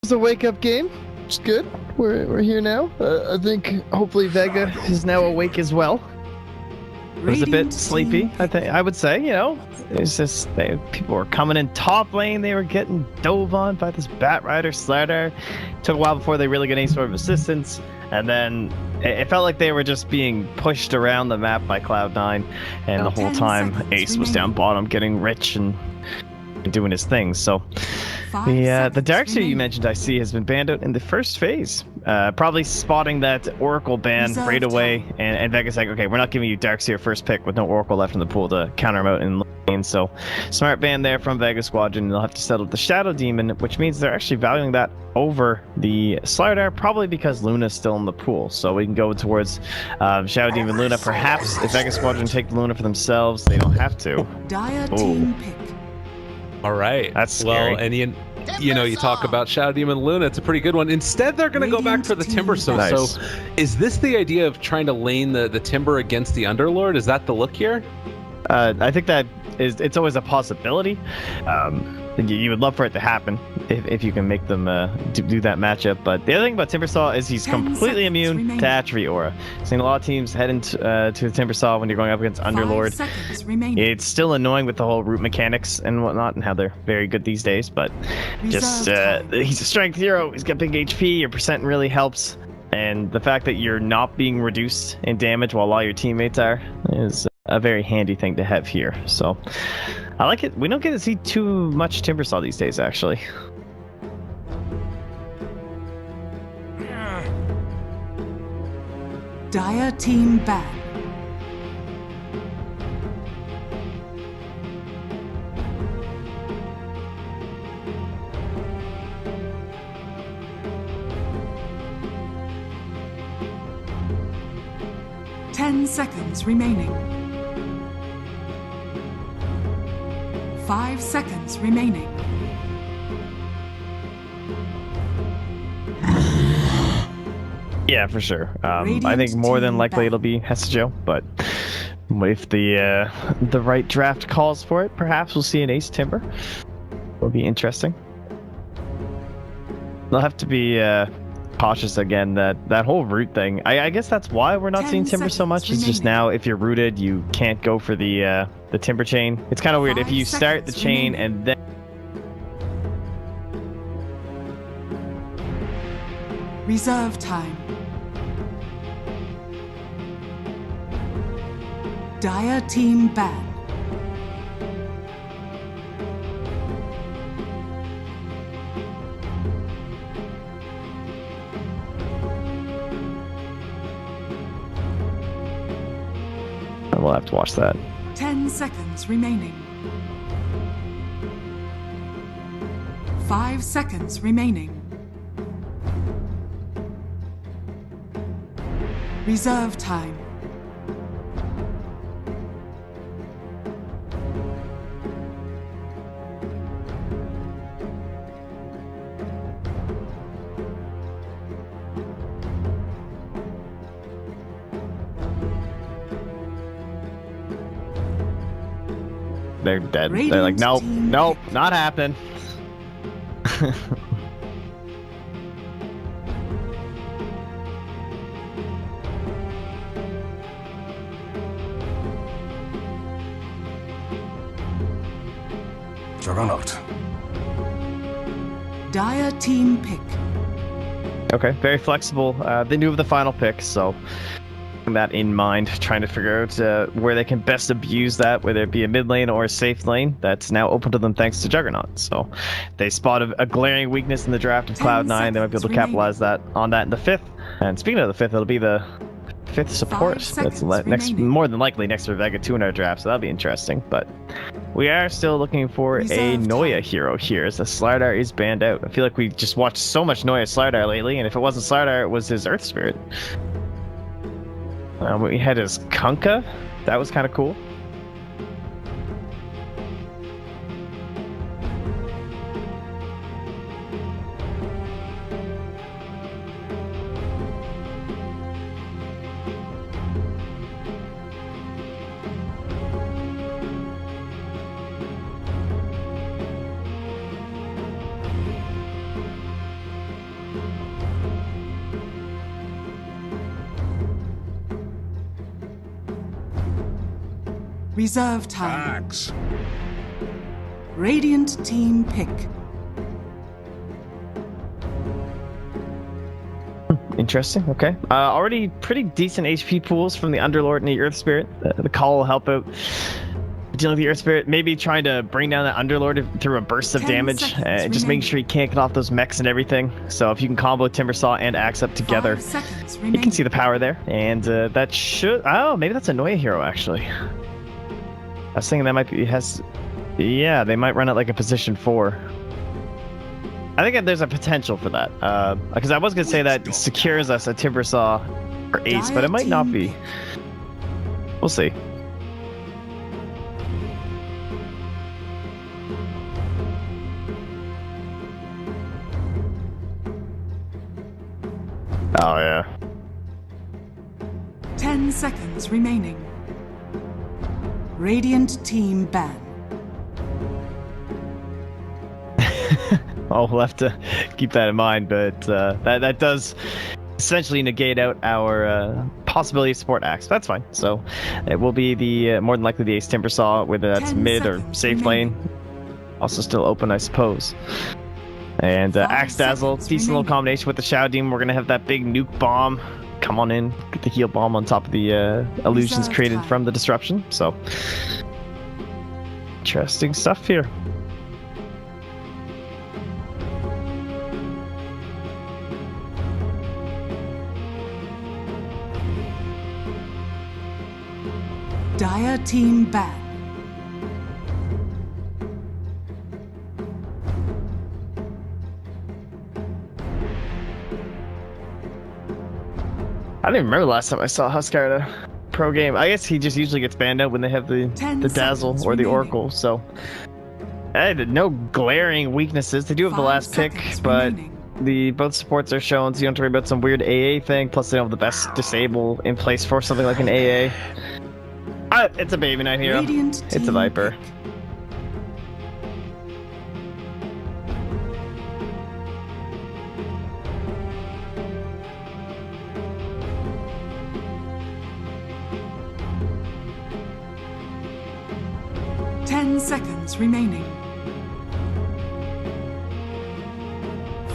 It's a wake-up game. It's good. We're here now. I think hopefully Vega is now awake as well. It was a bit sleepy, I would say, you know. It's just people were coming in top lane, they were getting dove on by this Batrider Slardar. Took a while before they really got any sort of assistance, and then it felt like they were just being pushed around the map by Cloud9, and the whole time Ace was down bottom getting rich and doing his thing. So the Darkseer you mentioned I see has been banned out in the first phase. Probably spotting that Oracle ban right away, and Vega's like, okay, we're not giving you Darkseer first pick with no Oracle left in the pool to counter him out in lane. So smart ban there from Vega Squadron. They'll have to settle the Shadow Demon, which means they're actually valuing that over the Slardar, probably because Luna's still in the pool. So we can go towards Shadow Demon Luna. Perhaps if Vega Squadron take the Luna for themselves, they don't have to. Team pick. All right. That's scary. Well, and you know, you talk about Shadow Demon Luna, it's a pretty good one. Instead, they're going to go back for the Timber Stone. Nice. So is this the idea of trying to lane the Timber against the Underlord? Is that the look here? I think that it's always a possibility. You would love for it to happen if you can make them do that matchup. But the other thing about Timbersaw is he's completely immune to Attribute Aura. Seen a lot of teams head into to the Timbersaw when you're going up against Underlord. It's still annoying with the whole root mechanics and whatnot and how they're very good these days. But just he's a strength hero. He's got big HP. Your percent really helps. And the fact that you're not being reduced in damage while all your teammates are is a very handy thing to have here. So I like it. We don't get to see too much Timbersaw these days, actually. Dire team ban. Ten seconds remaining. 5 seconds remaining. Yeah, for sure. I think more than likely it'll be Hesijo, but if the right draft calls for it, perhaps we'll see an Ace Timber. It'll be interesting. They'll have to be cautious again. That whole root thing. I guess that's why we're not seeing Timber so much. It's just now if you're rooted, you can't go for the Timber chain. It's kind of weird if you start the chain and then Reserve time. Dire team ban. we'll have to watch that. 10 seconds remaining. 5 seconds remaining. Reserve time. They're dead. They're like, nope, nope, not happening. Juggernaut. Dire team pick. Okay, very flexible. They knew of the final pick, so that in mind, trying to figure out where they can best abuse that, whether it be a mid lane or a safe lane that's now open to them thanks to Juggernaut. So they spot a glaring weakness in the draft of Cloud9. They might be able to capitalize on that in the fifth. And speaking of the fifth, it'll be the fifth support that's next, more than likely next to Vega 2 in our draft, so that'll be interesting. But we are still looking for a Noya hero here, as the Slardar is banned out. I feel like we just watched so much Noya Slardar lately, and if it wasn't Slardar, it was his Earth Spirit. We had his Kunkka. That was kind of cool. Reserve time. Axe. Radiant team pick. Interesting. Okay. Already pretty decent HP pools from the Underlord and the Earth Spirit. The call will help out dealing with the Earth Spirit. Maybe trying to bring down that Underlord through a burst of 10 damage. seconds Just making sure you can't get off those mechs and everything. So if you can combo Timbersaw and Axe up together, 5 seconds you remaining. can see the power there. And that should... Oh, maybe that's a Noya hero, actually. I was thinking that might be... Yeah, they might run it like a position 4. I think there's a potential for that. Because I was going to say that secures us a Timbersaw or Ace, but it might not be. We'll see. Oh, yeah. 10 seconds remaining. Radiant team ban. I'll have to keep that in mind, but that does essentially negate out our possibility of support Axe. That's fine. So it will be the more than likely the Ace Timbersaw, whether that's 10 mid or seconds safe remaining. lane. Also still open, I suppose. And 5 Axe Dazzle, seconds decent little remaining. combination with the Shadow Demon. We're gonna have that big nuke bomb. Come on in, get the heal bomb on top of the illusions Reserve created time. from the disruption. So interesting stuff here. Dire team ban. I don't even remember the last time I saw Huskar at a pro game. I guess he just usually gets banned out when they have the 10 Dazzle seconds or the remaining. Oracle. So no glaring weaknesses. They do have the 5 last pick, seconds but remaining. both supports are shown, so you don't have to worry about some weird AA thing. Plus, they don't have the best disable in place for something like an AA. It's a Baby Knight hero. Radiant It's a team Viper. pick. Ten seconds remaining.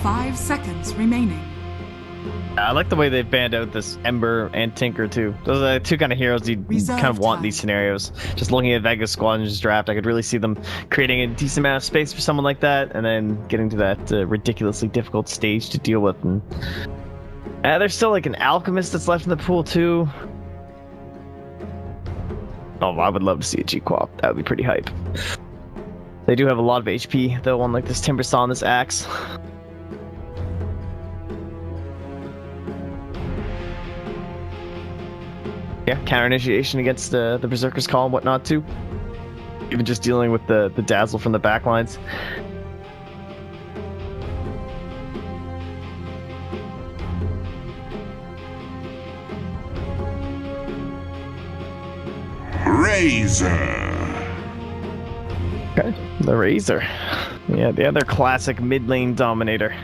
5 seconds remaining. I like the way they've banned out this Ember and Tinker too. Those are the two kind of heroes you Reserve kind of want in time. these scenarios. Just looking at Vega Squadron's draft, I could really see them creating a decent amount of space for someone like that, and then getting to that ridiculously difficult stage to deal with. And there's still like an Alchemist that's left in the pool too. Oh, I would love to see a G-Quap. That would be pretty hype. They do have a lot of HP though, unlike this Timbersaw and this Axe. Yeah, counter initiation against the Berserker's Call and whatnot too. Even just dealing with the Dazzle from the backlines. Razor. Okay, the Razor. Yeah, the other classic mid lane dominator.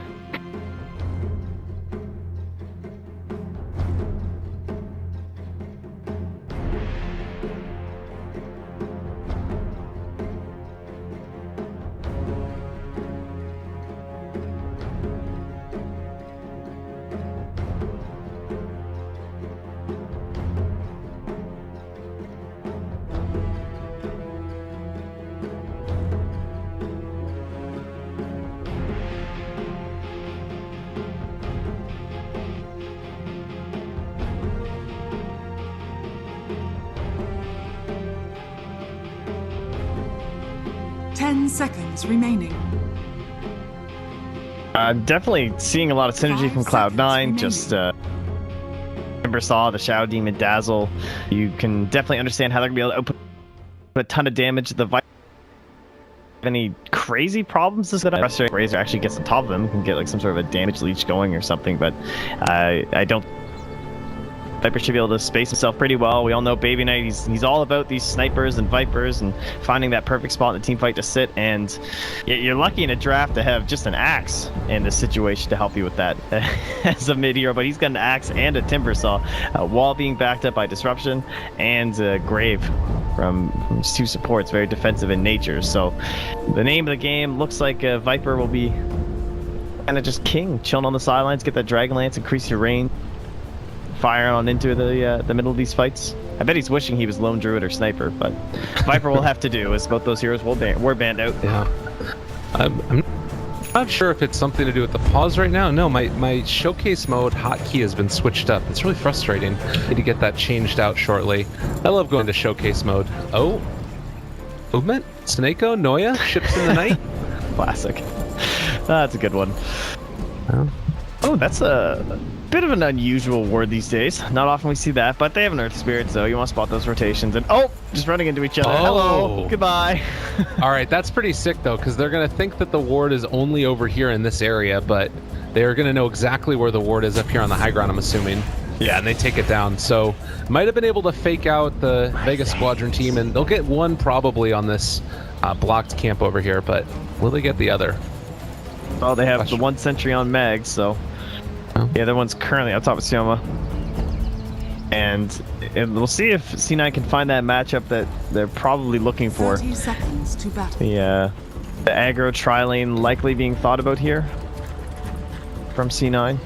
Ten seconds remaining. Definitely seeing a lot of synergy 5 from seconds Cloud9. remaining. Just Timbersaw, the Shadow Demon, Dazzle. You can definitely understand how they're gonna be able to output a ton of damage. The Viper. Any crazy problems is that frustrating. Razor actually gets on top of them, you can get like some sort of a damage leech going or something, but I don't. Viper should be able to space himself pretty well. We all know Baby Knight, he's all about these snipers and Vipers and finding that perfect spot in the team fight to sit, and you're lucky in a draft to have just an Axe in this situation to help you with that as a mid hero, but he's got an Axe and a Timbersaw while being backed up by Disruption and Grave. from these two supports, very defensive in nature. So the name of the game looks like Viper will be kind of just king, chilling on the sidelines, get that Dragonlance, increase your range, fire on into the middle of these fights. I bet he's wishing he was Lone Druid or Sniper, but Viper will have to do, as both those heroes were banned out. Yeah. I'm not sure if it's something to do with the pause right now. No, my showcase mode hotkey has been switched up. It's really frustrating. Need to get that changed out shortly. I love going to showcase mode. Oh, movement, Snako, Noya, ships in the night. Classic. That's a good one. Oh, that's a bit of an unusual word these days. Not often we see that, but they have an Earth Spirit, so you want to spot those rotations. And oh, just running into each other. Oh. Hello, goodbye. All right, that's pretty sick though, because they're gonna think that the ward is only over here in this area, but they're gonna know exactly where the ward is up here on the high ground, I'm assuming. Yeah, and they take it down. So might have been able to fake out the Vega Squadron team, and they'll get one probably on this blocked camp over here, but will they get the other? Oh, they have the one sentry on Mag, so the other one's currently on top of Sioma. And we'll see if C9 can find that matchup that they're probably looking for. 30 seconds to battle. The aggro tri-lane likely being thought about here from C9.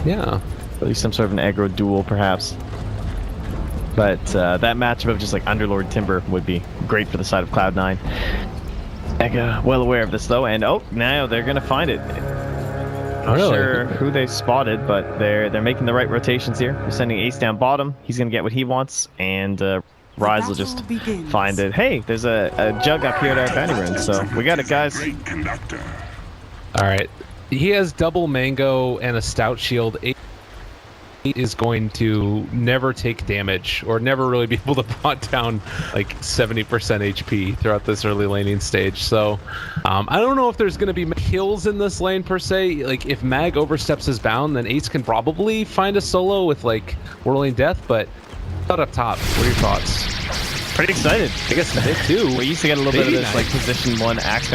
Yeah. At least some sort of an aggro duel, perhaps. But that matchup of just like Underlord Timber would be great for the side of Cloud9. Ega well aware of this though, and oh, now they're gonna find it. Not sure who they spotted, but they're making the right rotations here. They're sending Ace down bottom. He's gonna get what he wants, and Rise will just find it. Hey, there's a jug up here at our bounty run, so we got it, guys. All right, he has double mango and a stout shield. Is going to never take damage or never really be able to pot down like 70% HP throughout this early laning stage. So I don't know if there's going to be kills in this lane per se. Like if Mag oversteps his bound, then Ace can probably find a solo with like Whirling Death, but not up top. What are your thoughts? Pretty excited. I guess they too. We used to get a little bit of this like position 1 axe.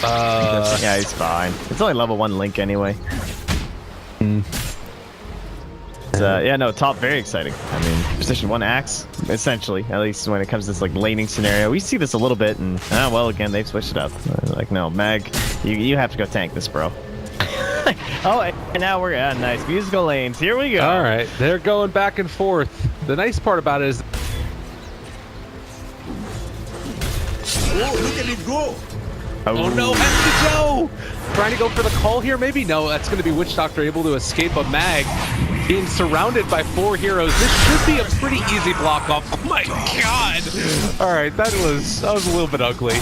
Yeah, he's fine. It's only level 1 Link anyway. Yeah, no, top very exciting. I mean, position 1 axe, essentially, at least when it comes to this like laning scenario. We see this a little bit, and well, again, they've switched it up. Like, no, Mag, you have to go tank this, bro. Oh, and now we're nice musical lanes. Here we go. All right, they're going back and forth. The nice part about it is, Oh, look at it go! oh no, Hector Joe! Trying to go for the call here, maybe? No, that's going to be Witch Doctor able to escape a Mag. Being surrounded by 4 heroes, this should be a pretty easy block off. Oh my god! Alright, that was a little bit ugly.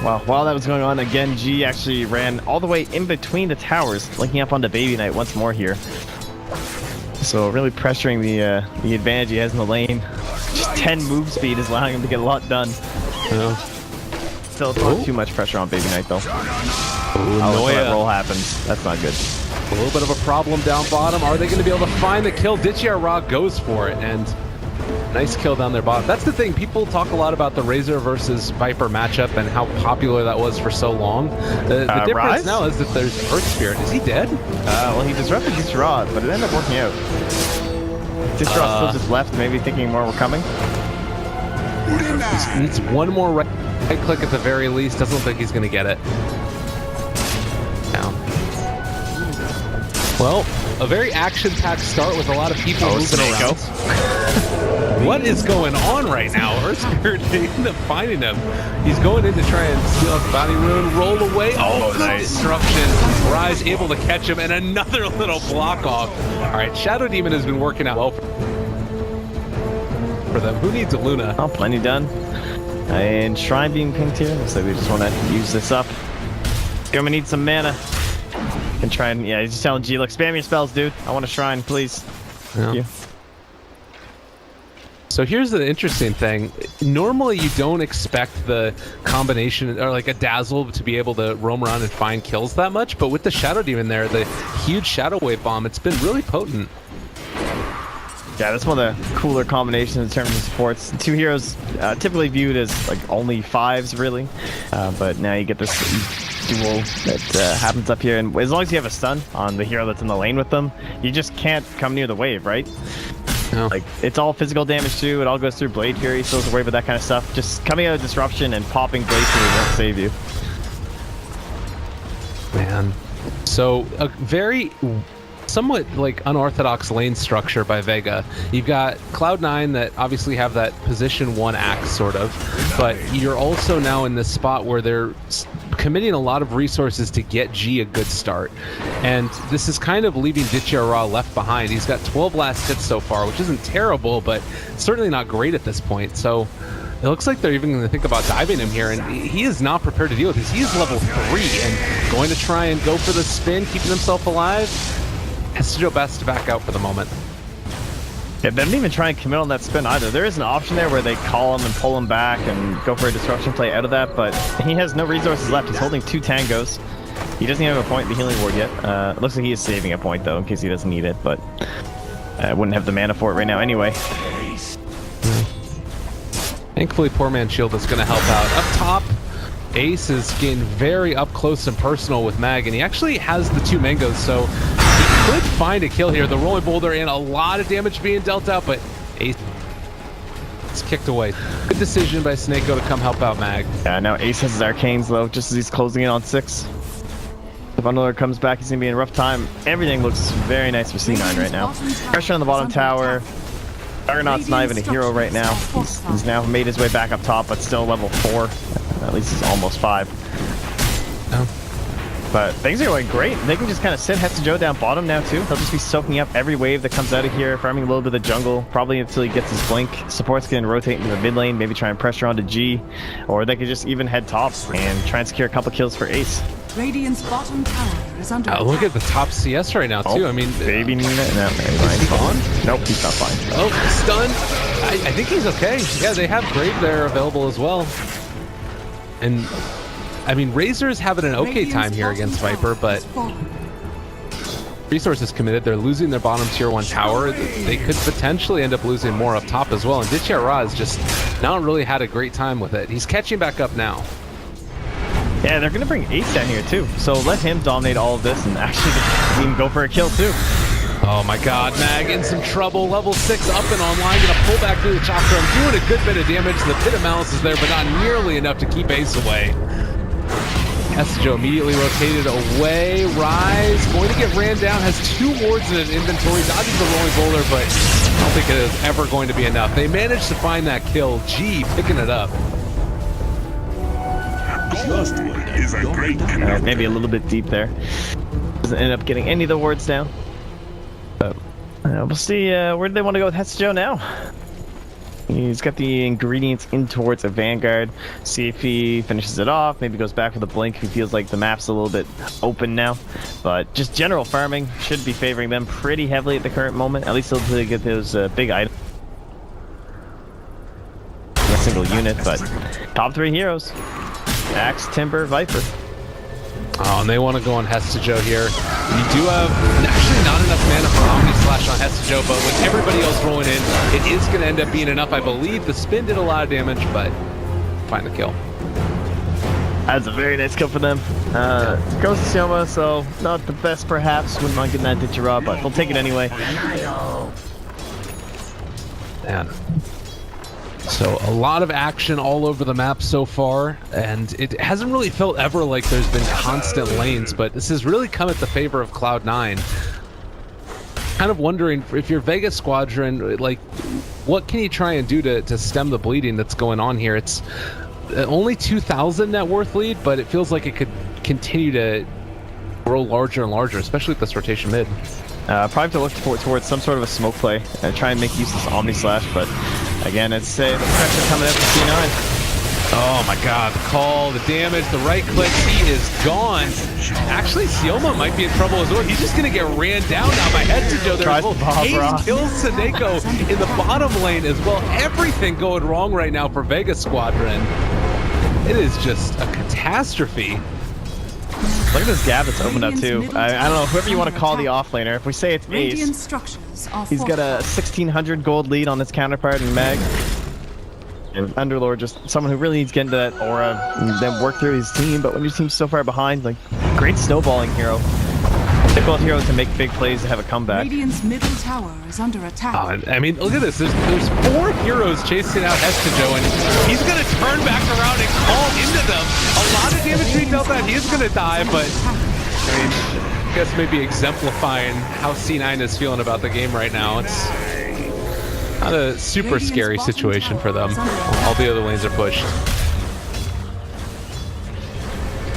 Well, while that was going on, again, G actually ran all the way in between the towers, linking up onto Baby Knight once more here. So really pressuring the advantage he has in the lane. Just 10 move speed is allowing him to get a lot done. Yeah. Still not too much pressure on Baby Knight though. Oh, that roll happens. That's not good. A little bit of a problem down bottom. Are they going to be able to find the kill? Ditchy Ra goes for it, and nice kill down their bottom. That's the thing. People talk a lot about the Razor versus Viper matchup and how popular that was for so long. The difference Rise? now is that there's Earth Spirit. Is he dead? Well, he disrupted Ditchy, but it ended up working out. Ditchy still just left, maybe thinking more were coming. Needs one more right click at the very least. Doesn't look like he's going to get it. Down. Well, a very action-packed start with a lot of people moving around. What is going on right now? Earth Spirit, they end up finding him. He's going in to try and steal out the bounty rune, roll away. Oh, nice disruption. Rise able to catch him, and another little block off. All right, Shadow Demon has been working out well for them. Who needs a Luna? Oh, plenty done. And Shrine being pinged here, so we just want to use this up. Gonna need some mana. Can try and, yeah, he's just telling G, look, spam your spells, dude. I want a Shrine, please. Thank you. So here's the interesting thing. Normally you don't expect the combination, or like a Dazzle, to be able to roam around and find kills that much, but with the Shadow Demon there, the huge Shadow Wave Bomb, it's been really potent. Yeah, that's one of the cooler combinations in terms of supports. 2 heroes typically viewed as like only 5s, really. But now you get this duel that happens up here, and as long as you have a stun on the hero that's in the lane with them, you just can't come near the wave, right? No. Like, it's all physical damage too. It all goes through Blade Fury, so don't worry about that kind of stuff. Just coming out of Disruption and popping Blade Fury won't save you. Man. So, a very somewhat like unorthodox lane structure by Vega. You've got Cloud9 that obviously have that position 1 axe sort of, but you're also now in this spot where they're committing a lot of resources to get G a good start. And this is kind of leaving Ditya left behind. He's got 12 last hits so far, which isn't terrible, but certainly not great at this point. So it looks like they're even going to think about diving him here, and he is not prepared to deal with this. He is level 3 and going to try and go for the spin, keeping himself alive. Hestijo best to back out for the moment. Yeah, they didn't even try and commit on that spin either. There is an option there where they call him and pull him back and go for a disruption play out of that, but he has no resources left. He's holding 2 tangos. He doesn't even have a point in the healing ward yet. It looks like he is saving a point though, in case he doesn't need it, but wouldn't have the mana for it right now anyway. Thankfully, Poor Man's Shield is going to help out. Up top, Ace is getting very up close and personal with Mag, and he actually has the 2 mangoes, so he could find a kill here. The rolling boulder and a lot of damage being dealt out, but Ace is kicked away. Good decision by Snako to come help out Mag. Yeah, now Ace has his arcanes though, just as he's closing in on 6. If Bundler comes back, he's going to be in a rough time. Everything looks very nice for C9 right now. Pressure on the bottom tower. Juggernaut's not even a hero right now. He's now made his way back up top, but still level 4. At least he's almost 5. Oh. But things are going great. They can just kind of sit Hestijo down bottom now too. They'll just be soaking up every wave that comes out of here, farming a little bit of the jungle, probably until he gets his blink. Support's going to rotate into the mid lane, maybe try and pressure onto G, or they could just even head top and try and secure a couple kills for Ace. Radiant's bottom tower is under attack. Look at the top CS right now too. I mean, baby Nina. No, is he gone? Nope, he's not fine. Oh, stunned. I think he's okay. Yeah, they have Grave there available as well. And I mean, Razor's having an okay time here against Viper, but resources committed. They're losing their bottom tier 1 tower. They could potentially end up losing more up top as well. And Ditya has just not really had a great time with it. He's catching back up now. Yeah, they're going to bring Ace down here too. So let him dominate all of this and actually even go for a kill too. Oh my god, Mag in some trouble. Level 6 up and online. Gonna pull back through the chakra. Doing a good bit of damage. The Pit of Malice is there, but not nearly enough to keep Ace away. Hestijo immediately rotated away. Rise, going to get ran down. Has 2 wards in his inventory. Dodges the rolling boulder, but I don't think it is ever going to be enough. They managed to find that kill. G picking it up. Is a great maybe a little bit deep there. Doesn't end up getting any of the wards down. But we'll see where do they want to go with Hestijo now. He's got the ingredients in towards a Vanguard. See if he finishes it off. Maybe goes back with a blink. He feels like the map's a little bit open now. But just general farming should be favoring them pretty heavily at the current moment. At least until they get those big items. A single unit, but top 3 heroes. Axe, Timber, Viper. Oh, and they want to go on Hestijo here. You do have actually not enough mana for Omni Slash on Hestijo, but with everybody else rolling in, it is going to end up being enough. I believe the spin did a lot of damage, but find the kill. That's a very nice kill for them. Goes to Sioma, so not the best perhaps. Wouldn't mind getting that Ditya, but they'll take it anyway. Man. So a lot of action all over the map so far, and it hasn't really felt ever like there's been constant lanes, but this has really come at the favor of Cloud9. Kind of wondering, if you're Vega Squadron, like, what can you try and do to stem the bleeding that's going on here? It's only 2,000 net worth lead, but it feels like it could continue to grow larger and larger, especially with this rotation mid. Probably have to look towards some sort of a smoke play and try and make use of this Omni Slash, but again, it's the pressure coming up from C9. Oh my god, the call, the damage, the right click, he is gone. Actually, Sioma might be in trouble as well. He's just going to get ran down now by Hestijo there as well. Ace kills Snako in the bottom lane as well. Everything going wrong right now for Vega Squadron. It is just a catastrophe. Look at this gap that's opened up too. I don't know, whoever you want to call the offlaner. If we say it's Ace, he's got a 1,600 gold lead on his counterpart in Meg. And Underlord, just someone who really needs to get into that aura and then work through his team. But when your team's so far behind, like, great snowballing hero. They're both heroes to make big plays to have a comeback. Radiant's middle tower is under attack. I mean, look at this. There's 4 heroes chasing out Estijo, and he's going to turn back around and call into them. A lot of damage being dealt that he is going to die, but I mean, I guess maybe exemplifying how C9 is feeling about the game right now. It's not a super scary situation for them. All the other lanes are pushed.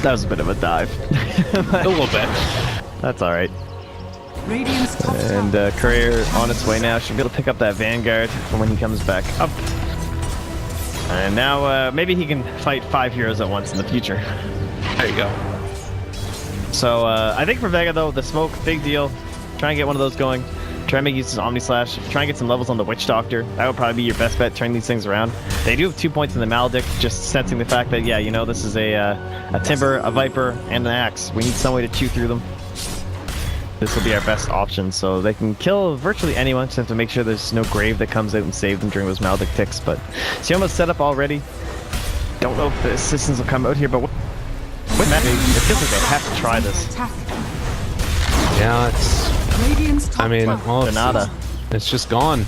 That was a bit of a dive. A little bit. That's all right. Radiant's top And tower. Courier on its way now. Should be able to pick up that Vanguard for when he comes back up. And now maybe he can fight 5 heroes at once in the future. There you go. So I think for Vega though, the smoke, big deal. Try and get one of those going. Try and make use of Omni Slash. Try and get some levels on the Witch Doctor. That would probably be your best bet, turning these things around. They do have 2 points in the Maledict, just sensing the fact that, yeah, you know, this is a Timber, a Viper, and an Axe. We need some way to chew through them. This will be our best option, so they can kill virtually anyone. Just have to make sure there's no grave that comes out and saves them during those Maledict ticks. But Sioma's set up already. Don't know if the assistants will come out here, but with that, it feels like they have to try this. Attack. Yeah, it's... Radiant's top I mean, tower. well, Granada. it's just gone.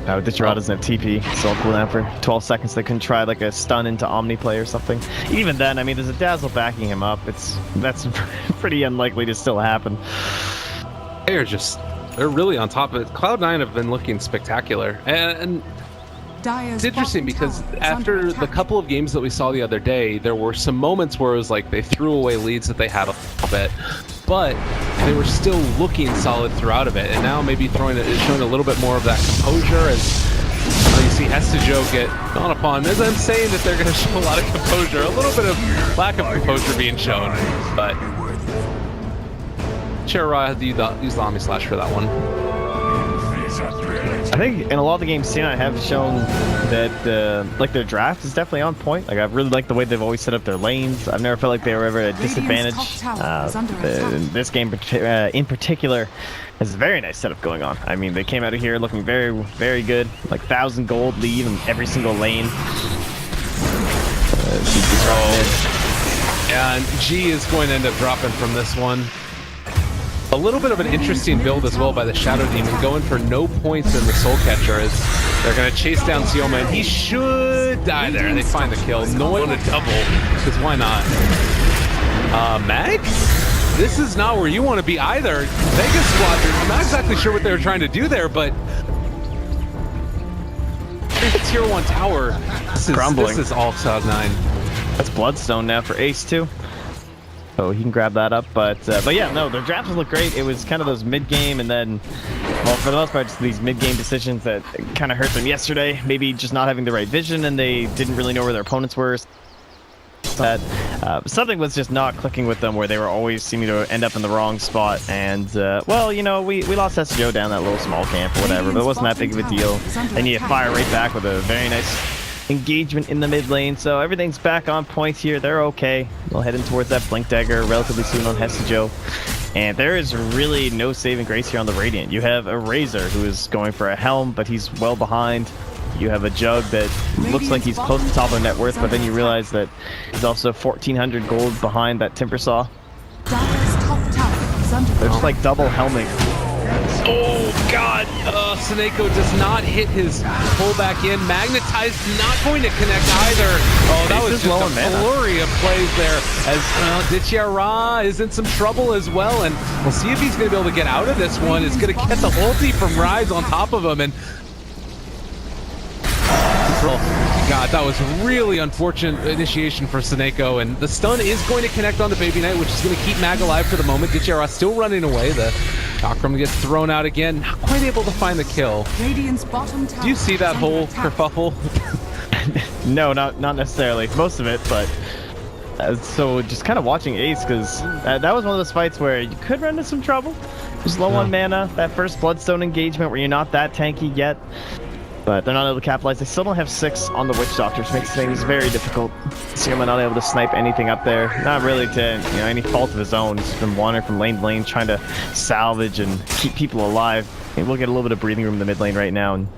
Ditcherada doesn't have TP, so cool down for 12 seconds. They can try like a stun into Omni play or something. Even then, I mean, there's a Dazzle backing him up. That's pretty unlikely to still happen. They're really on top of it. Cloud9 have been looking spectacular. And Dire's it's interesting bottom because tower is under after the attack. couple of games that we saw the other day, there were some moments where it was like they threw away leads that they had a little bit, but they were still looking solid throughout of it. And now maybe showing a little bit more of that composure as you see Estijo get gone upon. As I'm saying that they're going to show a lot of composure, a little bit of lack of composure being shown, but Chera had to use the Omni Slash for that one. I think in a lot of the games C9 have shown that like their draft is definitely on point. Like I've really liked the way they've always set up their lanes. I've never felt like they were ever at a disadvantage. top tower is under attack. This game in particular has a very nice setup going on. I mean, they came out of here looking very, very good. Like 1,000 gold lead in every single lane. Yeah, and G is going to end up dropping from this one. A little bit of an interesting build as well by the Shadow Demon, going for no points in the Soul Catcher as they're going to chase down Sioma, and he should die there. They find the kill. No one to double, because why not? Mag? This is not where you want to be either. Vega Squadron, I'm not exactly sure what they were trying to do there, but Tier 1 tower. This is all Cloud9. That's Bloodstone now for Ace too. So he can grab that up, but yeah, no, their drafts look great. It was kind of those mid-game, and then, well, for the most part, just these mid-game decisions that kind of hurt them yesterday. Maybe just not having the right vision, and they didn't really know where their opponents were. That something was just not clicking with them, where they were always seeming to end up in the wrong spot. And well, you know, we lost SGO down that little small camp or whatever, but it wasn't that big of a deal. And you fire right back with a very nice engagement in the mid lane, so everything's back on point here. They're okay. We'll head in towards that Blink Dagger relatively soon on Hestijo. And there is really no saving grace here on the Radiant. You have a Razor who is going for a Helm, but he's well behind. You have a Jug that looks like he's close to top of net worth, but then you realize that he's also 1,400 gold behind that Timbersaw. Dire's top tower is under They're just like double helming. Oh god, Seneko does not hit his pullback in. Magnetized not going to connect either. Oh, that was just a flurry of plays there as Ditcherada is in some trouble as well, and we'll see if he's going to be able to get out of this one. Is going to get the ulti from Rise on top of him, and God, that was really unfortunate initiation for Seneko, and the stun is going to connect on the Baby Knight, which is going to keep Mag alive for the moment. Ditcherada still running away. The Chakram gets thrown out again, not quite able to find the kill. Radiant's bottom tower. Do you see that whole kerfuffle? No, not necessarily. Most of it, but so just kind of watching Ace, because that was one of those fights where you could run into some trouble. Just low on mana, that first Bloodstone engagement where you're not that tanky yet. But they're not able to capitalize. They still don't have 6 on the Witch Doctor, which makes things very difficult. Sioma not able to snipe anything up there. Not really to any fault of his own. He's been wandering from lane to lane, trying to salvage and keep people alive. And we'll get a little bit of breathing room in the mid lane right now and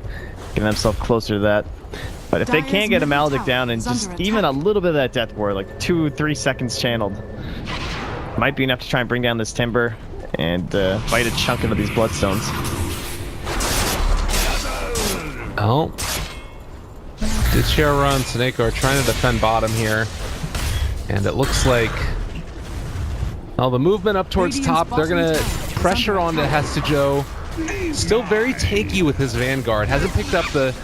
get himself closer to that. But if they can't get a Maledict down and just even a little bit of that Death Ward, like 2-3 seconds channeled, Might be enough to try and bring down this Timber and bite a chunk into these Bloodstones. Oh. Ditchera and Snake are trying to defend bottom here. And it looks like... the movement up towards top, they're going to pressure onto Hestijo. Still very tanky with his Vanguard. Hasn't picked up the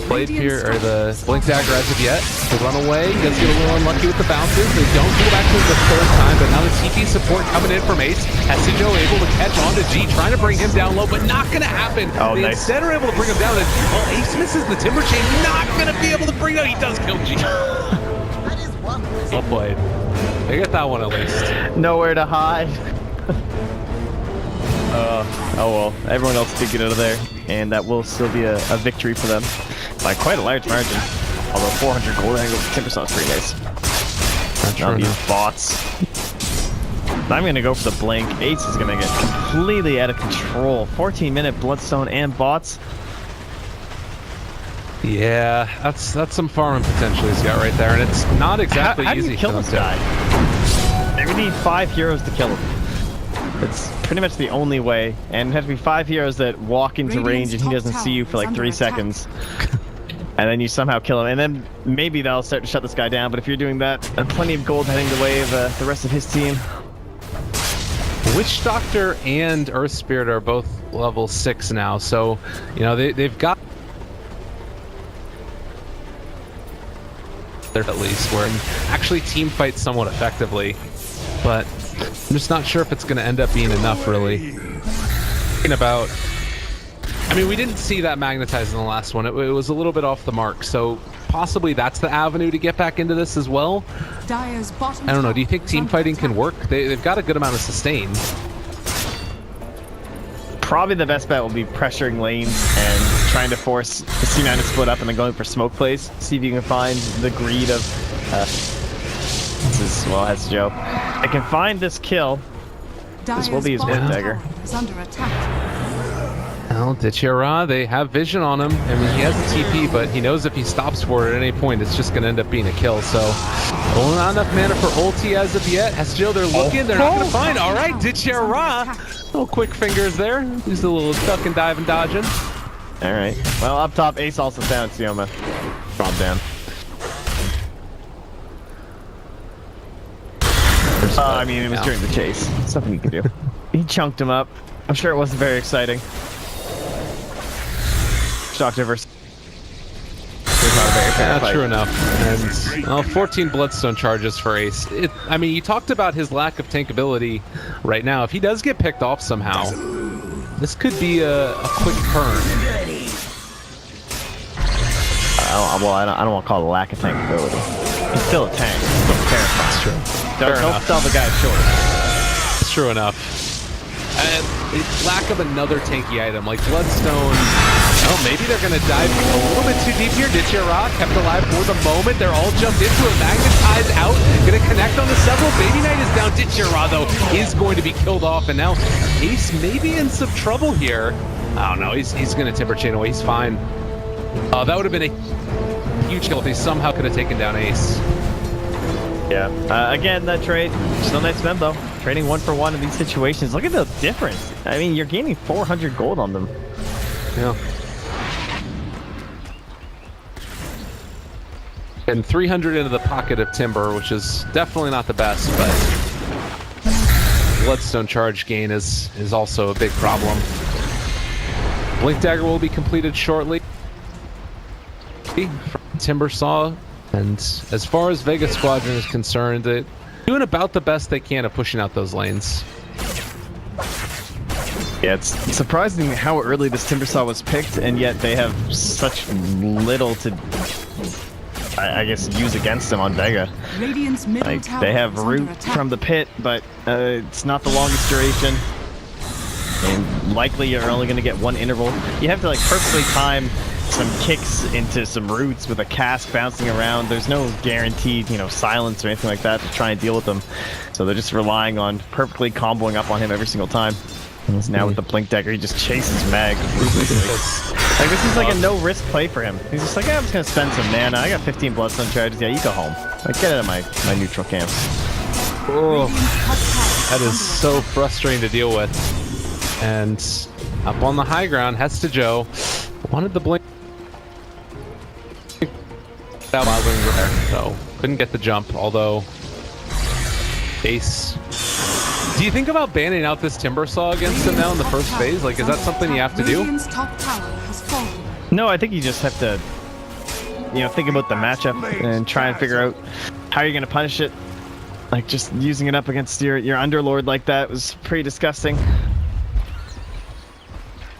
blade here, or the Blink Dagger as of yet. They run away. He does get a little unlucky with the bounces. They don't go back to him the third time, but now the TP support coming in from Ace. Hestijo able to catch onto G, trying to bring him down low, but not going to happen. They nice. instead are able to bring him down. Well, Ace misses the Timber Chain. Not going to be able to bring down. He does kill G. Well played. They get that one at least. Nowhere to hide. Oh well, everyone else did get out of there, and that will still be a victory for them by quite a large margin. Although 400 gold angle with Timber is pretty nice. Now these bots. I'm gonna go for the blink. Ace is gonna get completely out of control. 14-minute Bloodstone and bots. Yeah, that's some farming potential he's got right there, and it's not exactly how easy. do you kill this guy? We need 5 heroes to kill him. It's pretty much the only way, and it has to be 5 heroes that walk into range and he doesn't see you for like 3 seconds. And then you somehow kill him, and then maybe that'll start to shut this guy down, but if you're doing that, plenty of gold heading the way of the rest of his team. Witch Doctor and Earth Spirit are both level 6 now, so, you know, they've got there at least, where actually team fight somewhat effectively, but I'm just not sure if it's going to end up being enough, really. Thinking about... I mean, we didn't see that magnetize in the last one. It was a little bit off the mark, so possibly that's the avenue to get back into this as well. I don't know, do you think team fighting can work? They've got a good amount of sustain. Probably the best bet will be pressuring lanes and trying to force the C9 to split up and then going for smoke plays. See if you can find the greed of... this is, well, that's Joe. I can find this kill. This will be his Blink Dagger. Well, Ditchera, they have vision on him. I mean, he has a TP, but he knows if he stops for it at any point, it's just going to end up being a kill. So, only not enough mana for ulti as of yet. Hestijo, they're looking. They're not going to find. All right, Ditchera. Little quick fingers there. He's a little duck and dive and dodging. All right. Well, up top, Ace also down. Sioma. Drop down. I mean, it was during the chase. Something he could do. He chunked him up. I'm sure it wasn't very exciting. Shocked over. Yeah, true enough. And well, 14 Bloodstone charges for Ace. I mean, you talked about his lack of tankability right now. If he does get picked off somehow, this could be a quick turn. I don't want to call it a lack of tankability. He's still a tank. He's still terrifying. That's true. Don't sell the guy short. It's true enough. And lack of another tanky item like Bloodstone. Oh, maybe they're going to dive a little bit too deep here. Ditchera kept alive for the moment. They're all jumped into it. Magnetize out. Going to connect on the several. Baby Knight is down. Ditchera, though, is going to be killed off. And now Ace may be in some trouble here. I don't know. He's going to Timber Chain away. He's fine. That would have been a huge kill if he somehow could have taken down Ace. Yeah. Again, that trade, still nice mem though. Trading 1 for 1 in these situations. Look at the difference. I mean, you're gaining 400 gold on them. Yeah. And 300 into the pocket of Timber, which is definitely not the best, but Bloodstone charge gain is also a big problem. Blink Dagger will be completed shortly. Timber Saw. And as far as Vega Squadron is concerned, they're doing about the best they can of pushing out those lanes. Yeah, it's surprising how early this Timbersaw was picked, and yet they have such little to, I guess, use against them on Vega. Like, they have root from the pit, but it's not the longest duration. And likely you're only going to get 1 interval. You have to like perfectly time some kicks into some roots with a cast bouncing around. There's no guaranteed, you know, silence or anything like that to try and deal with them. So they're just relying on perfectly comboing up on him every single time. And now with the Blink Dagger, he just chases Mag. Like, this is like a no-risk play for him. He's just like, yeah, I'm just going to spend some mana. I got 15 Bloodstone charges. Yeah, you go home. Like, get out of my neutral camps. Oh, Radiant's top tower that is so frustrating to deal with. And up on the high ground, Hesta Joe wanted the blink out while we were there, so couldn't get the jump. Although Ace, do you think about banning out this Timber Saw against him now in the first phase? Like, is that something you have to do? Radiant's top tower has fallen. No, I think you just have to, you know, think about the matchup and try and figure out how you're gonna punish it. Like, just using it up against your Underlord like that was pretty disgusting.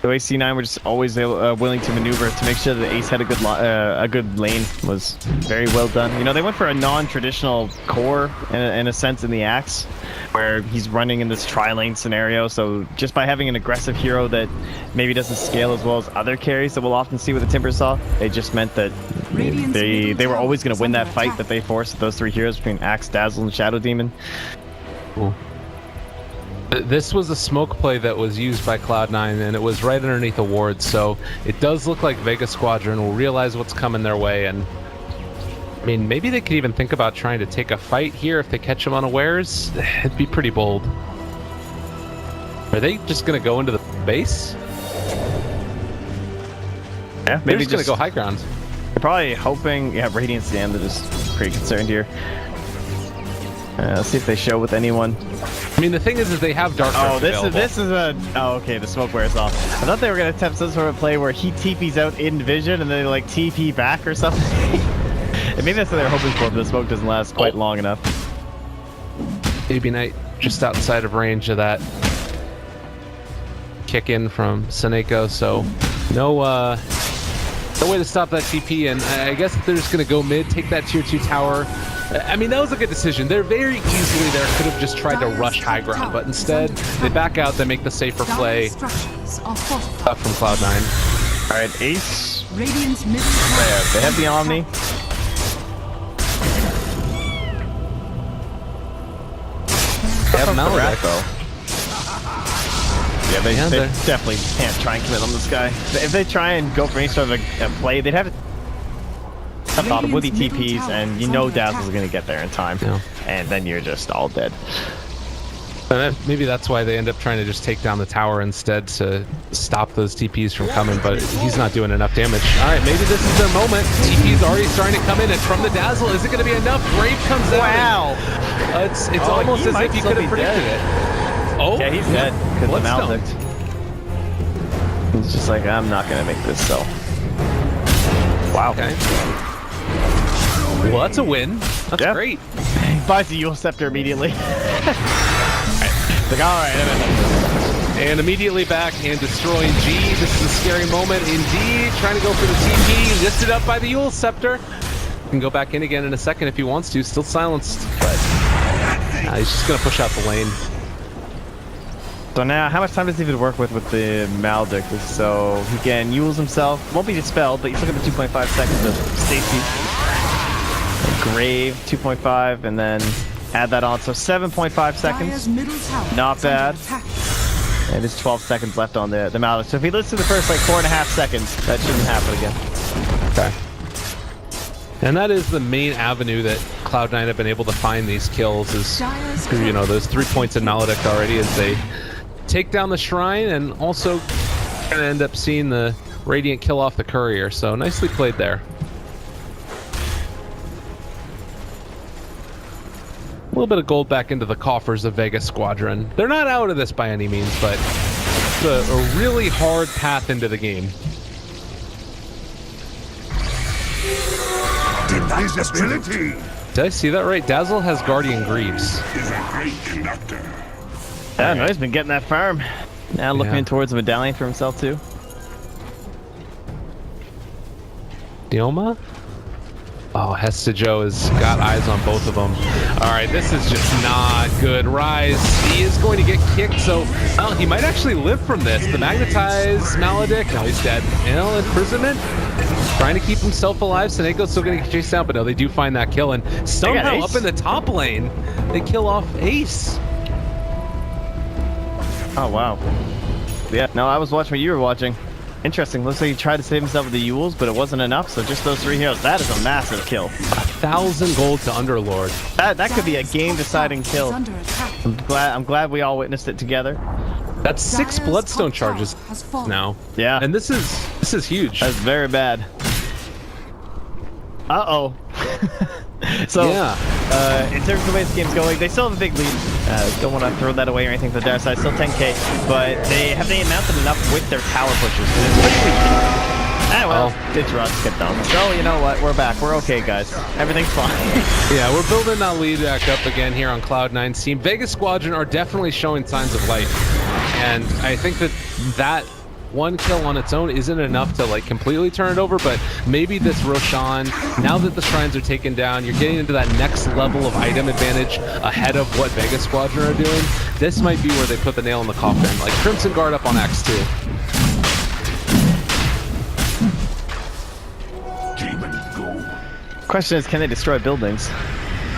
The way C9 were just always willing to maneuver to make sure that Ace had a good lane was very well done. You know, they went for a non-traditional core in a sense in the Axe, where he's running in this tri-lane scenario. So just by having an aggressive hero that maybe doesn't scale as well as other carries that we'll often see with the Timber Saw, it just meant that they were always going to win that fight that they forced with those three heroes between Axe, Dazzle, and Shadow Demon. Cool. This was a smoke play that was used by Cloud9, and it was right underneath a ward, so it does look like Vega Squadron will realize what's coming their way, and I mean, maybe they could even think about trying to take a fight here if they catch him unawares. It'd be pretty bold. Are they just going to go into the base? Yeah, Maybe just going to go high ground. They're probably hoping, yeah, Radiant's damn, they're just pretty concerned here. Let's see if they show with anyone. I mean, the thing is they have Dark Rush available. This is a... Oh, okay, the smoke wears off. I thought they were going to attempt some sort of play where he TP's out in vision and then they, like, TP back or something. And maybe that's what they're hoping for, but the smoke doesn't last quite long enough. AB Knight just outside of range of that kick in from Seneko, so no way to stop that TP, and I guess if they're just going to go mid, take that tier 2 tower. I mean, that was a good decision. They're very easily there, could have just tried to rush high ground, but instead they back out, they make the safer play from Cloud9. Alright, Ace. Radiant's middle There, they have the Omni. They have Maledict, though. Yeah, they definitely can't try and commit on this guy. If they try and go for any sort of a play, they'd have to thought of Woody TPs, and you know Dazzle's going to get there in time, and then you're just all dead. And maybe that's why they end up trying to just take down the tower instead to stop those TPs from coming, but he's not doing enough damage. All right, maybe this is their moment. TP's already starting to come in, and from the Dazzle, is it going to be enough? Brave comes out. Wow! It's almost as if you could have predicted it. Oh, yeah, he's dead because of Maledict. He's just like, I'm not going to make this, so. Wow. Okay. Well, that's a win. That's great. He buys the Yule Scepter immediately. Like, all right. And immediately back and destroying G. This is a scary moment indeed. Trying to go for the TP. Lifted up by the Yule Scepter. Can go back in again in a second if he wants to. Still silenced, but he's just going to push out the lane. So now, how much time does he even work with the Maledict? So he can Yule's himself. Won't be dispelled, but you still get the 2.5 seconds of Stacy. Grave, 2.5, and then add that on. So 7.5 seconds. Not bad. And there's 12 seconds left on the Maledict. So if he lives to the first, like, 4.5 seconds, that shouldn't happen again. Okay. And that is the main avenue that Cloud9 have been able to find these kills, is through, you know, those 3 points in Maledict already, as they take down the Shrine and also gonna end up seeing the Radiant kill off the Courier. So nicely played there. A little bit of gold back into the coffers of Vega Squadron. They're not out of this by any means, but it's a really hard path into the game. Invisibility Did I see that right? Dazzle has Guardian Greaves. is a great conductor. Yeah, no, he's been getting that farm. Now looking towards a medallion for himself too. Dioma? Oh, Hesta Joe has got eyes on both of them. All right, this is just not good. Rise, he is going to get kicked, so he might actually live from this. The Magnetized Maledict, no, he's dead. Imprisonment, trying to keep himself alive. Seneco's still going to get chased out, but no, they do find that kill, and somehow up in the top lane, they kill off Ace. Oh, wow. Yeah, no, I was watching what you were watching. Interesting. Looks like he tried to save himself with the Yules, but it wasn't enough. So just those 3 heroes. That is a massive kill. 1,000 gold to Underlord. That could be a game-deciding Is kill. under attack. I'm glad we all witnessed it together. That's 6 Dire's Bloodstone top tower charges has fallen. now. Yeah. And this is huge. That's very bad. Uh-oh. So, in terms of the way this game's going, they still have a big lead. Don't want to throw that away or anything for the Dire side. Still 10k, but they mounted enough with their tower pushers. It's pretty weak. Ah, well, ditch rush, get done. So, you know what? We're back. We're okay, guys. Everything's fine. Yeah, we're building that lead back up again here on Cloud9's team. Vega Squadron are definitely showing signs of life. And I think that one kill on its own isn't enough to like completely turn it over, but maybe this Roshan, now that the shrines are taken down, you're getting into that next level of item advantage ahead of what Vega Squadron are doing. This might be where they put the nail in the coffin. Like Crimson Guard up on Axe 2. Question is, can they destroy buildings?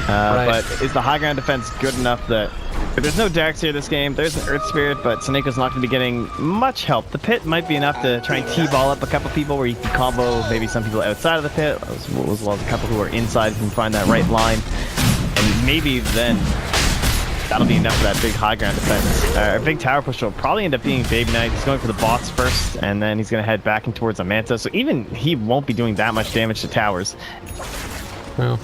But is the high ground defense good enough that if there's no Darks here this game, there's an Earth Spirit, but Saneko's not going to be getting much help. The pit might be enough to try and T-ball up a couple people where you can combo maybe some people outside of the pit, as well as a couple who are inside who can find that right line. And maybe then that'll be enough for that big high ground defense. Our big tower push will probably end up being Baby Knight. He's going for the bots first, and then he's going to head back in towards a Manta. So even he won't be doing that much damage to towers. Well.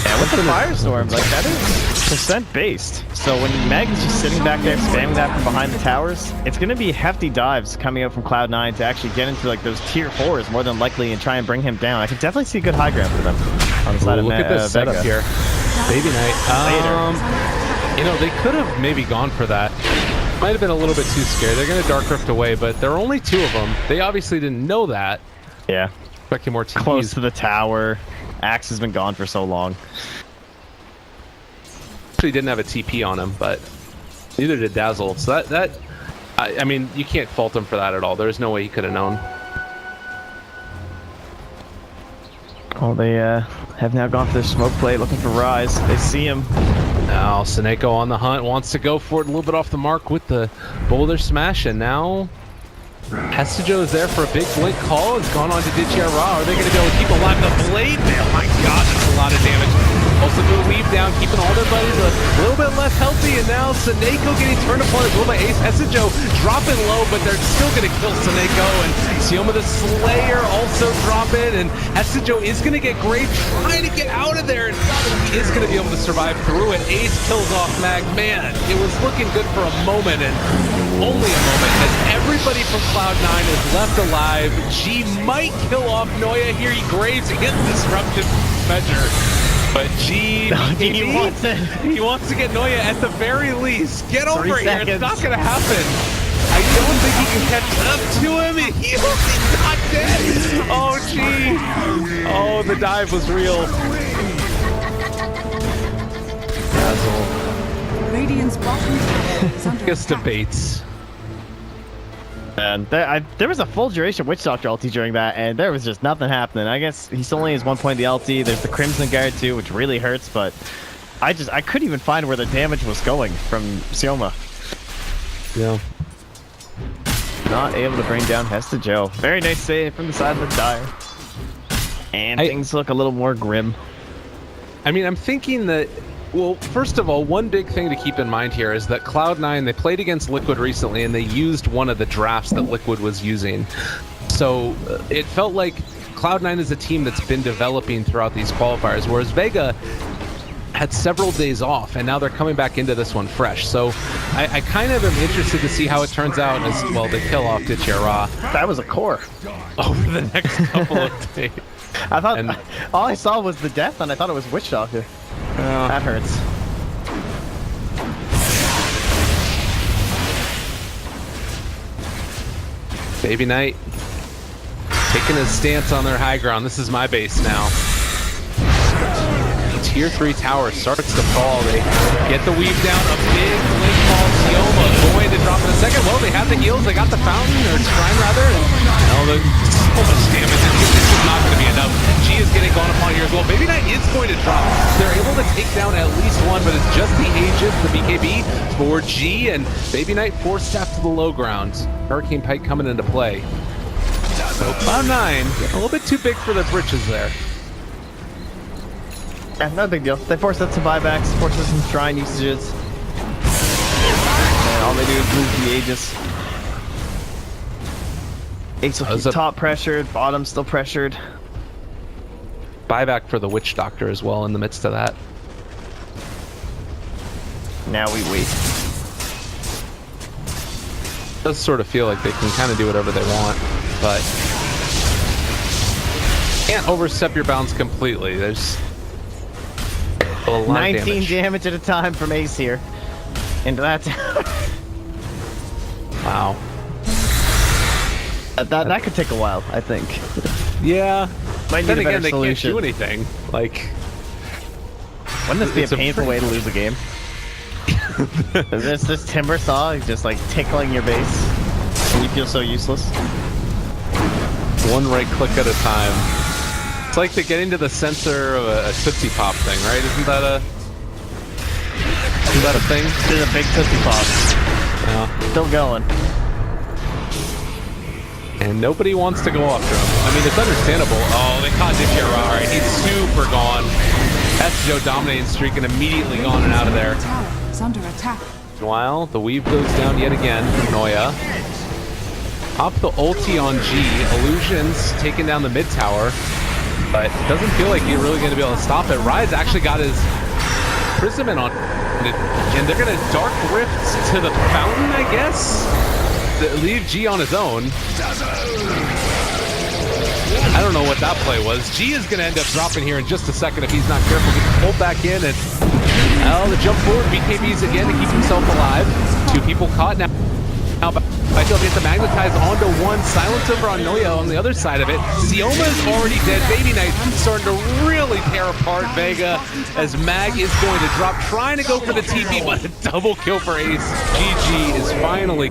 Yeah, with the Firestorm, like that is percent based. So when Meg is just sitting back there spamming that from behind the towers, it's going to be hefty dives coming out from Cloud9 to actually get into like those tier 4s more than likely and try and bring him down. I can definitely see a good high ground for them on the side of look at this setup Vega. here. Baby Knight. You know, they could have maybe gone for that. Might have been a little bit too scared. They're going to Dark Rift away, but there are only 2 of them. They obviously didn't know that. Yeah. Expecting more TPs. Close to the tower. Axe has been gone for so long. Actually didn't have a TP on him, but neither did Dazzle. So I mean, you can't fault him for that at all. There's no way he could have known. Oh, they have now gone for their smoke plate, looking for Rise. They see him. Now Saneko on the hunt, wants to go for it a little bit off the mark with the boulder smash, and now Hestijo is there for a big blink call. It's gone on to Ditchiara. Are they going to be able to keep alive the blade? Oh my god, that's a lot of damage. Also doing weave down, keeping all their buddies a little bit less healthy, and now Saneko getting turned upon as well by Ace. Hestijo dropping low, but they're still going to kill Saneko, and Sioma the Slayer also dropping, and Hestijo is going to get Grave trying to get out of there, and he is going to be able to survive through it. Ace kills off Mag. Man, it was looking good for a moment, and only a moment, as everybody from Cloud9 is left alive. G might kill off Noya here. He Graves against Disruptive Measure. But G, he wants to get Noya at the very least. Get over here. It's not going to happen. I don't think he can catch up to him. He's not dead. Oh, G. Oh, the dive was real. Dazzle. Radiant's bottom tower is under Just attack. debates. And there was a full duration Witch Doctor ulti during that, and there was just nothing happening. I guess he still only has 1 point of the ulti. There's the Crimson Guard too, which really hurts, but I couldn't even find where the damage was going from Sioma. Yeah. Not able to bring down Hestijo. Very nice save from the side of the Dire. And things look a little more grim. I mean, I'm thinking that, well, first of all, one big thing to keep in mind here is that Cloud9, they played against Liquid recently, and they used one of the drafts that Liquid was using. So it felt like Cloud9 is a team that's been developing throughout these qualifiers, whereas Vega had several days off, and now they're coming back into this one fresh. So I kind of am interested to see how it turns out as, well, they kill off Ditchiara That was a core. over the next couple of days. I thought all I saw was the death, and I thought it was Witch Doctor. That hurts. Baby Knight taking a stance on their high ground. This is my base now. Tier 3 tower starts to fall. They get the weave down. A big blink ball. Sioma going to drop in a second. Well, they have the heals. They got the fountain, or shrine rather. And so much damage. This is not going to be enough. G is is getting gone upon here as well. Baby Knight is going to drop. They're able to take down at least one, but it's just the Aegis, the BKB for G, and Baby Knight forced staff to the low ground. Hurricane Pike coming into play. So Cloud9, a little bit too big for their britches there. Yeah, not a big deal. They forced us some buybacks, forced us some shrine usages. And all they do is lose the Aegis. Ace will keep top pressured, bottom still pressured. Buyback for the Witch Doctor as well in the midst of that. Now we wait. It does sort of feel like they can kind of do whatever they want, but can't overstep your bounds completely. There's a lot 19 of damage. damage at a time from Ace here. Into that. Wow. That could take a while, I think. Yeah. Might Then need a again, better they solution. can't do anything. Like, Wouldn't this be a It's a painful way to lose a game? this timber saw is just like tickling your base, and you feel so useless. one right click at a time. It's like the getting to the sensor of a Tootsie Pop thing, right? Isn't that a thing? There's a big Tootsie Pop. Yeah. Still going. And nobody wants to go after him. I mean, it's understandable. Oh, they caught Nick here. All right, he's super gone. SJO dominating streak and immediately gone and out of there. Tower is under attack. Meanwhile, the weave goes down yet again from Noya. Pop the ulti on G. Illusions taking down the mid tower. But it doesn't feel like you're really going to be able to stop it. Ride's actually got his Prism on. And they're going to Dark Rift to the fountain, I guess? Leave G on his own. I don't know what that play was. G is going to end up dropping here in just a second if he's not careful. He can pull back in and the jump forward. BKBs again to keep himself alive. Two people caught now. Bafik gets the magnetize onto one. Silence over on Noya on the other side of it. Sioma is already dead. Baby Knight starting to really tear apart Vega as Mag is going to drop, trying to go for the TP, but a double kill for Ace. GG is finally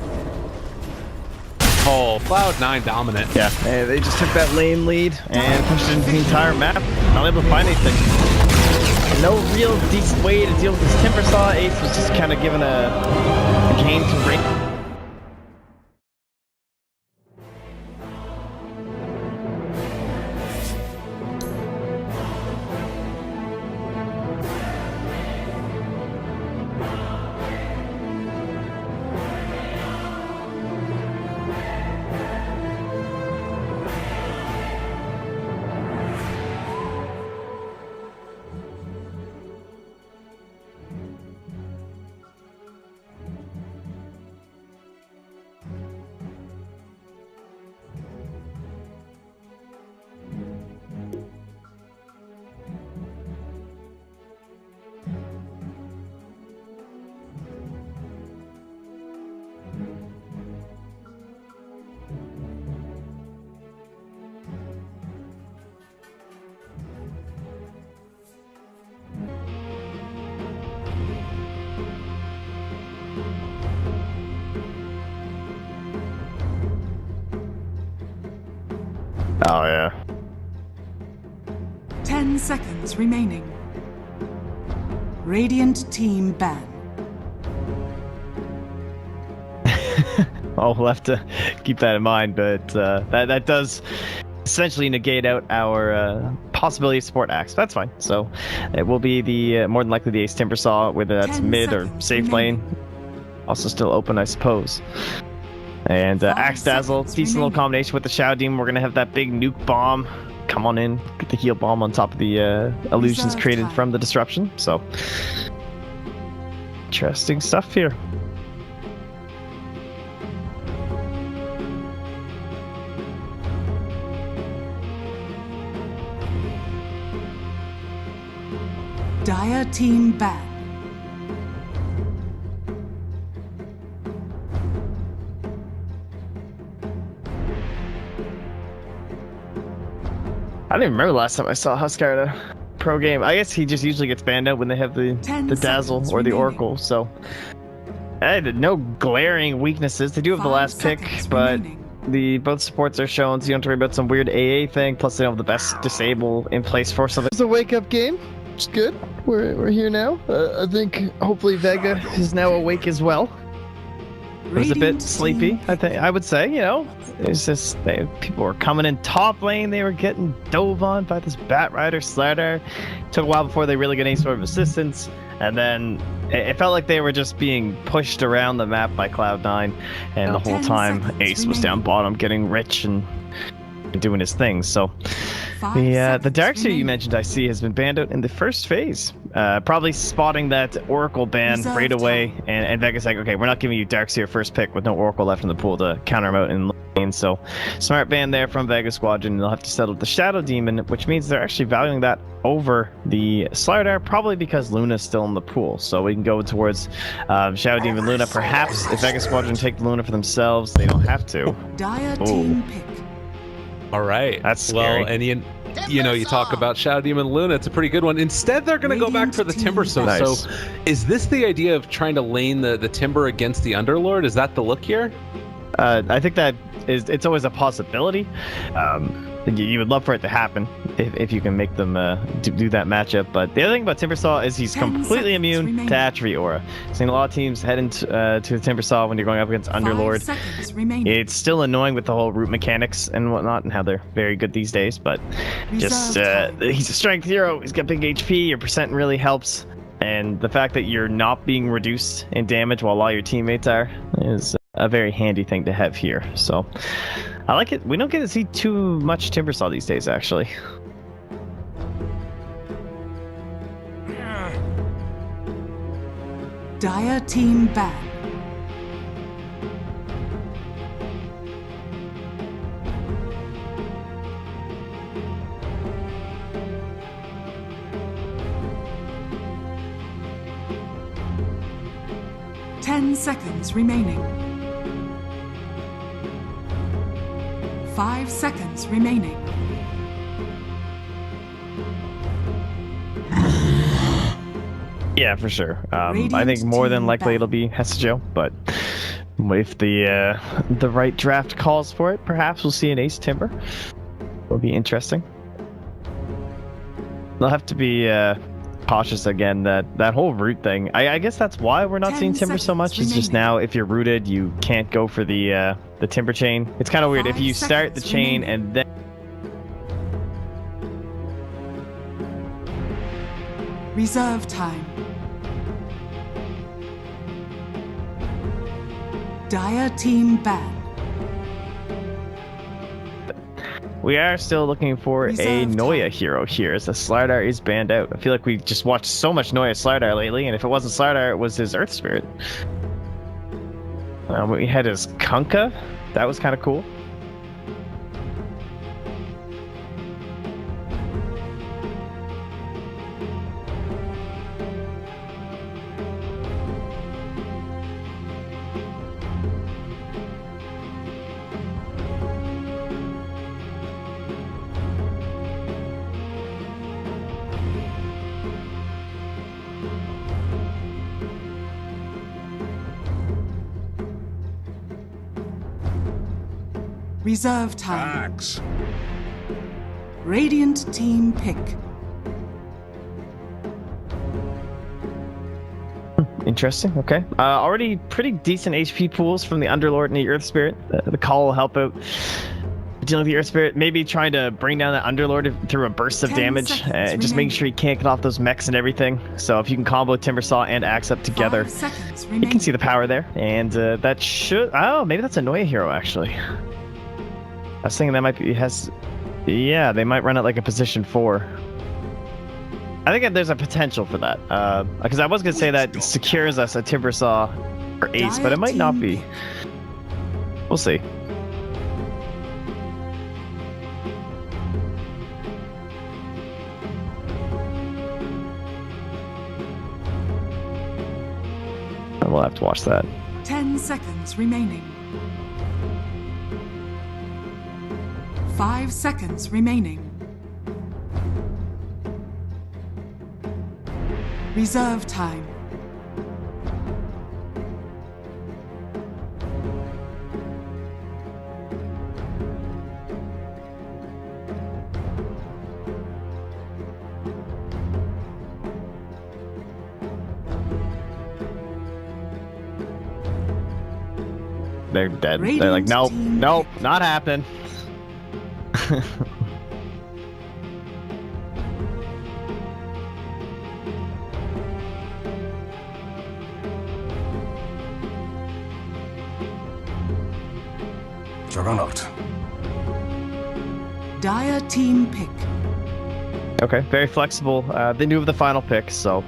called. Cloud9 dominant. Yeah, they just took that lane lead and pushed it into the entire map. Not able to find anything. No real decent way to deal with this Timber Saw. Ace was just kind of given a game to ring. Oh, yeah. 10 seconds remaining. Radiant team ban. Oh, we'll have to keep that in mind, but that does essentially negate out our possibility of support axe. That's fine. So it will be the more than likely the Ace Timber Saw, whether that's 10 mid or seconds safe remaining. lane. Also still open, I suppose. And 5 Axe Dazzle, seconds decent little remaining. combination with the Shadow Demon. We're going to have that big nuke bomb. Come on in, get the heal bomb on top of the illusions Reserve created time. from the disruption. So, interesting stuff here. Dire team ban. I don't even remember the last time I saw Huskar at a pro game. I guess he just usually gets banned out when they have the 10 Dazzle seconds or the remaining. Oracle. So, I had no glaring weaknesses. They do have the 5 last pick, seconds but remaining. The both supports are shown, so you don't have to worry about some weird AA thing. Plus, they don't have the best disable in place for something. It's a wake-up game. It's good. We're here now. I think hopefully Vega is now awake as well. It was a bit sleepy, I would say, you know. It's just people were coming in top lane. They were getting dove on by this Bat Rider Slardar. Took a while before they really got any sort of assistance. And then it felt like they were just being pushed around the map by Cloud9. And the whole time, Ace was down bottom getting rich and doing his thing. So the Darkseer you mentioned, I see, has been banned out in the first phase. Probably spotting that Oracle ban right away, and Vega's like, okay, we're not giving you Darkseer first pick with no Oracle left in the pool to counter him out in lane. So smart ban there from Vega Squadron. They'll have to settle the Shadow Demon, which means they're actually valuing that over the Slardar, probably because Luna's still in the pool. So we can go towards Shadow Demon Luna. Perhaps if Vega Squadron take the Luna for themselves, they don't have to. Dire team pick. All right. That's scary. Well, and you know, you talk about Shadow Demon Luna. It's a pretty good one. Instead, they're going to go back for the Timber. So is this the idea of trying to lane the Timber against the Underlord? Is that the look here? I think that it's always a possibility. You would love for it to happen if you can make them do that matchup. But the other thing about Timbersaw is he's completely immune to Attribute Aura. Seeing a lot of teams head into to the Timbersaw when you're going up against Underlord. It's still annoying with the whole root mechanics and whatnot and how they're very good these days. But just he's a strength hero. He's got big HP. Your percent really helps. And the fact that you're not being reduced in damage while all your teammates are is a very handy thing to have here. So I like it. We don't get to see too much Timbersaw these days, actually. Dire team ban. Ten seconds remaining. 5 seconds remaining. Yeah, for sure. I think more than likely it'll be Hesijo, but if the right draft calls for it, perhaps we'll see an Ace Timber. It'll be interesting. They'll have to be cautious again. That whole root thing. I guess that's why we're not seeing Timber so much. It's just now if you're rooted, you can't go for the Timber chain. It's kind of weird if you start the chain and then. Reserve time. Dire team ban. We are still looking for a Noya hero here, as the Slardar is banned out. I feel like we just watched so much Noya Slardar lately, and if it wasn't Slardar, it was his Earth Spirit. We had his Kunkka. That was kind of cool. Reserve time. Axe. Radiant team pick. Interesting. Okay. Already pretty decent HP pools from the Underlord and the Earth Spirit. The call will help out dealing with the Earth Spirit. Maybe trying to bring down that Underlord through a burst of damage. Just making sure you can't get off those mechs and everything. So if you can combo Timbersaw and Axe up together, you can see the power there. And that should... Oh, maybe that's a Noya hero, actually. I was thinking that might be... Yeah, they might run it like a position 4. I think there's a potential for that. Because I was going to say that secures us a Timbersaw or Ace, but it might not be. We'll see. We'll have to watch that. 10 seconds remaining. 5 seconds remaining. Reserve time. they're dead. They're like, Radiant nope, team nope, not happen. Juggernaut. Dire team pick. Okay, very flexible. They knew of the final pick, so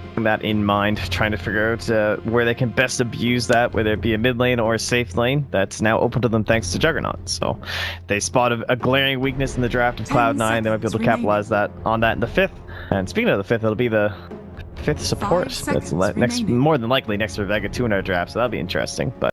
keeping that in mind, trying to figure out where they can best abuse that, whether it be a mid lane or a safe lane. That's now open to them thanks to Juggernaut. So they spot a glaring weakness in the draft of 10 Cloud9. They might be able to seconds capitalize on that in the 5th. And speaking of the 5th, it'll be the 5th support. 5 That's seconds next, remaining. more than likely next to Vega 2 in our draft, so that'll be interesting. But